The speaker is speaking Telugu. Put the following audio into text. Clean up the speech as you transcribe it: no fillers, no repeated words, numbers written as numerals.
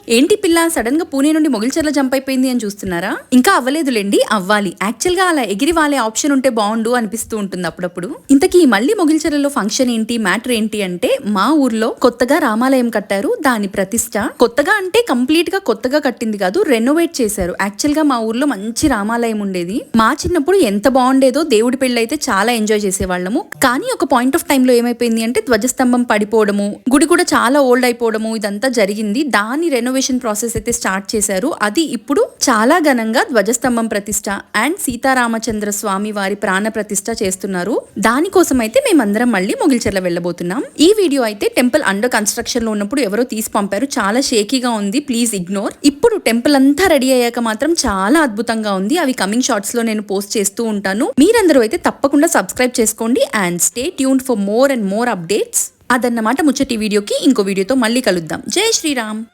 ఏంటి పిల్ల సడన్ గా పూణే నుండి మొగిల్చర్ల జంప్ అయిపోయింది అని చూస్తున్నారా? ఇంకా అవ్వలేదులేండి, అవ్వాలి. యాక్చువల్ గా అలా ఎగిరి వాళ్ళే ఆప్షన్ ఉంటే బాగుండు అనిపిస్తూ ఉంటుంది అప్పుడప్పుడు. ఇంతకీ మళ్ళీ మొగిల్చర్లలో ఫంక్షన్ ఏంటి, మ్యాటర్ ఏంటి అంటే, మా ఊర్లో కొత్తగా రామాలయం కట్టారు. దాని ప్రతిష్ట కొత్తగా అంటే కంప్లీట్ గా కొత్తగా కట్టింది కాదు, రెనోవేట్ చేశారు. యాక్చువల్ గా మా ఊర్లో మంచి రామాలయం ఉండేది. మా చిన్నప్పుడు ఎంత బాగుండేదో, దేవుడి పెళ్లి అయితే చాలా ఎంజాయ్ చేసేవాళ్ళము. కానీ ఒక పాయింట్ ఆఫ్ టైమ్ లో ఏమైపోయింది అంటే, ధ్వజస్తంభం పడిపోవడము, గుడి కూడా చాలా ఓల్డ్ అయిపోవడము, ఇదంతా జరిగింది. దాని రెనోవేషన్ ప్రాసెస్ అయితే స్టార్ట్ చేశారు. అది ఇప్పుడు చాలా ఘనంగా ధ్వజస్తంభం ప్రతిష్ట అండ్ సీతారామచంద్ర స్వామి వారి ప్రాణ ప్రతిష్ట చేస్తున్నారు. దానికోసం అయితే మేమందరం మళ్ళీ మొగిల్చర్ల వెళ్ళబోతున్నాం. ఈ వీడియో అయితే టెంపుల్ అండర్ కన్స్ట్రక్షన్ లో ఉన్నప్పుడు ఎవరో తీసి పంపారు. చాలా షేకీగా ఉంది, ప్లీజ్ ఇగ్నోర్. ఇప్పుడు టెంపుల్ అంతా రెడీ అయ్యాక మాత్రం చాలా అద్భుతంగా ఉంది. అవి కమింగ్ షార్ట్స్ లో నేను పోస్ట్ చేస్తూ ఉంటాను. మీరందరూ అయితే తప్పకుండా సబ్స్క్రైబ్ చేసుకోండి and stay tuned for more and more updates. అదన్నమాట ముచ్చటి వీడియోకి. ఇంకో వీడియోతో మళ్ళీ కలుద్దాం. జై శ్రీరామ్.